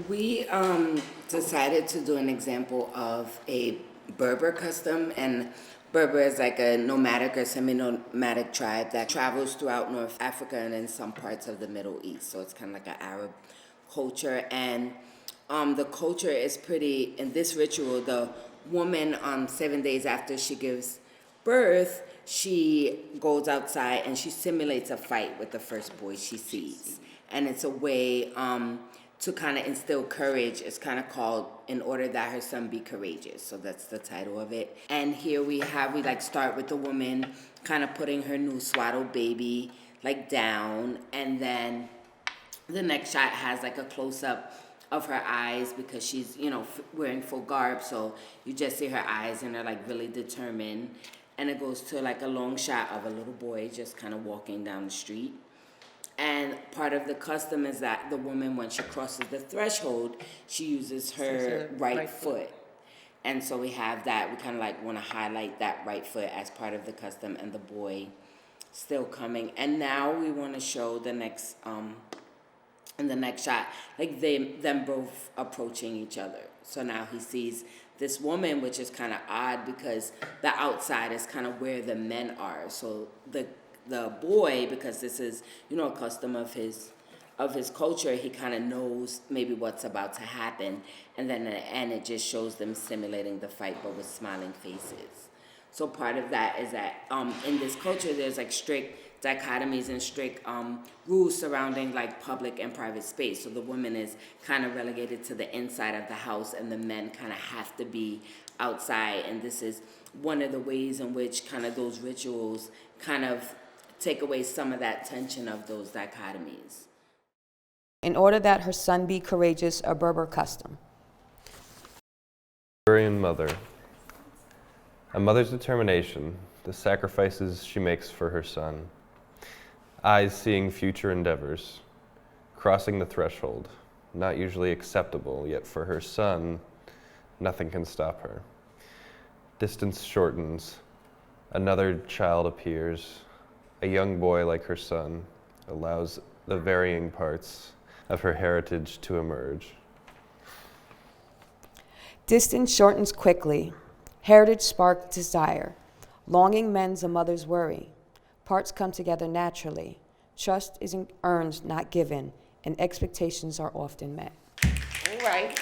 We decided to do an example of a Berber custom, and Berber is like a nomadic or semi-nomadic tribe that travels throughout North Africa and in some parts of the Middle East. So it's kind of like an Arab culture, and the culture is pretty. In this ritual, the woman 7 days after she gives birth, she goes outside and she simulates a fight with the first boy she sees, and it's a way to kind of instill courage. It's kind of called "In Order That Her Son Be Courageous," so that's the title of it. And here we like start with the woman kind of putting her new swaddled baby like down, and then the next shot has like a close up of her eyes because she's wearing full garb, so you just see her eyes and they're like really determined. And it goes to like a long shot of a little boy just kind of walking down the street. And part of the custom is that the woman, when she crosses the threshold, she uses her right foot. And so we have that. We kind of like want to highlight that right foot as part of the custom, and the boy still coming. And now we want to show the next, in the next shot, like them both approaching each other. So now he sees this woman, which is kind of odd because the outside is kind of where the men are. So the boy, because this is a custom of his culture, he kind of knows maybe what's about to happen, and then at the end it just shows them simulating the fight but with smiling faces. So part of that is that in this culture there's like strict dichotomies and strict rules surrounding like public and private space. So the woman is kind of relegated to the inside of the house, and the men kind of have to be outside. And this is one of the ways in which kind of those rituals kind of take away some of that tension of those dichotomies. In order that her son be courageous, a Berber custom. Syrian mother. A mother's determination, the sacrifices she makes for her son. Eyes seeing future endeavors, crossing the threshold, not usually acceptable, yet for her son, nothing can stop her. Distance shortens, another child appears. A young boy like her son allows the varying parts of her heritage to emerge. Distance shortens quickly. Heritage sparks desire. Longing mends a mother's worry. Parts come together naturally. Trust is earned, not given, and expectations are often met. All right.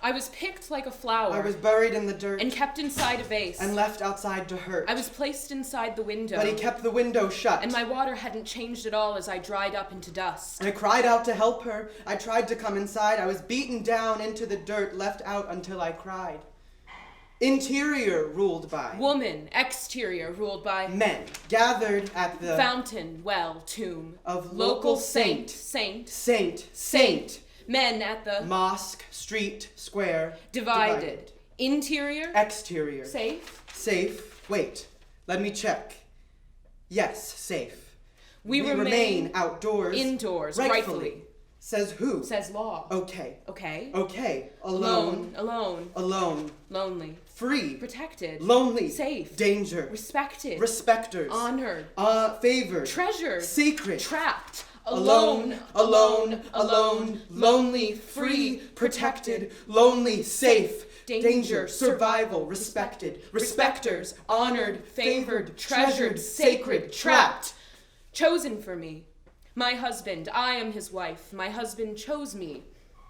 I was picked like a flower. I was buried in the dirt. And kept inside a vase. And left outside to hurt. I was placed inside the window. But he kept the window shut. And my water hadn't changed at all as I dried up into dust. I cried out to help her. I tried to come inside. I was beaten down into the dirt, left out until I cried. Interior ruled by woman, exterior ruled by men, gathered at the fountain, well, tomb of local saint. Men at the mosque, street, square, divided. Interior, exterior, safe. Wait, let me check. Yes, safe. We remain outdoors, indoors, rightfully. Says who? Says law. Okay. Alone. Lonely. Free. Protected. Lonely. Safe. Danger. Respected. Respecters. Honored. Favored. Treasured. Sacred. Trapped. Alone. Lonely. Free. Protected. Lonely. Safe. Danger. Survival. Respected. Respecters. Honored. Favored. Treasured. Sacred. Trapped. Chosen for me. My husband, I am his wife. My husband chose me.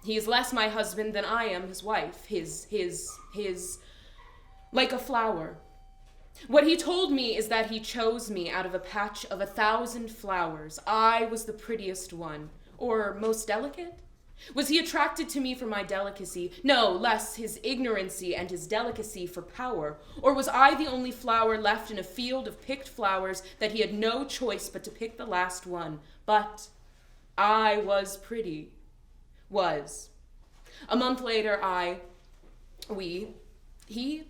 He is less my husband than I am his wife. His, like a flower. What he told me is that he chose me out of a patch of 1,000 flowers. I was the prettiest one, or most delicate? Was he attracted to me for my delicacy? No, less his ignorancy and his delicacy for power. Or was I the only flower left in a field of picked flowers that he had no choice but to pick the last one? But I was pretty. Was. A month later, he,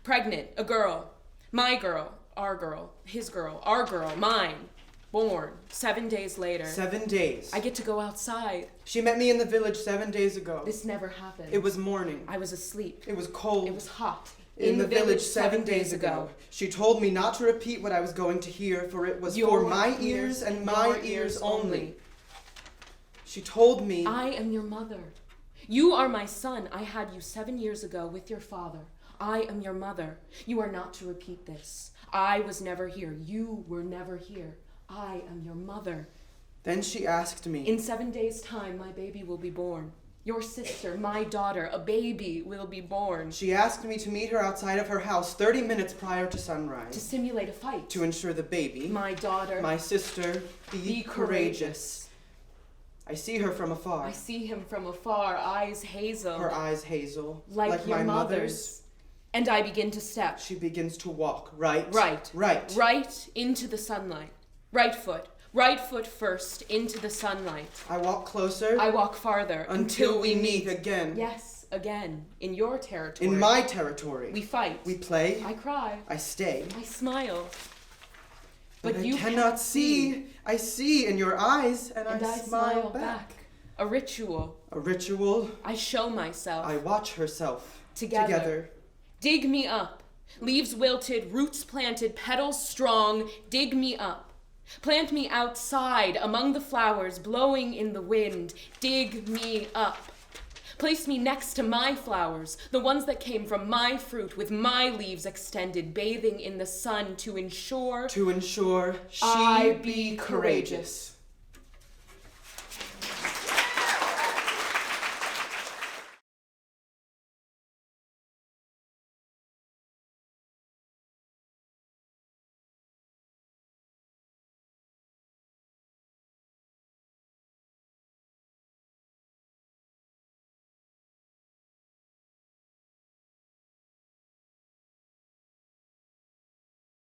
pregnant, a girl, my girl, our girl, his girl, our girl, mine, born. 7 days later. 7 days. I get to go outside. She met me in the village 7 days ago. This never happened. It was morning. I was asleep. It was cold. It was hot. In the village 7 days ago. She told me not to repeat what I was going to hear, for it was for my ears and my ears only. She told me, I am your mother. You are my son. I had you 7 years ago with your father. I am your mother. You are not to repeat this. I was never here. You were never here. I am your mother. Then she asked me, in 7 days' time, my baby will be born. Your sister, my daughter, a baby will be born. She asked me to meet her outside of her house 30 minutes prior to sunrise. To simulate a fight. To ensure the baby, my daughter, my sister, be courageous. I see her from afar. I see him from afar, eyes hazel. Her eyes hazel. Like your my mother's. And I begin to step. She begins to walk. Right into the sunlight. Right foot first into the sunlight. I walk closer. I walk farther. Until we meet again. Yes, again. In your territory. In my territory. We fight. We play. I cry. I stay. I smile. But you cannot see. I see in your eyes, and I smile back. A ritual. A ritual. I show myself. I watch herself. Together. Dig me up. Leaves wilted, roots planted, petals strong. Dig me up. Plant me outside among the flowers blowing in the wind. Dig me up. Place me next to my flowers, the ones that came from my fruit with my leaves extended, bathing in the sun to ensure she be courageous.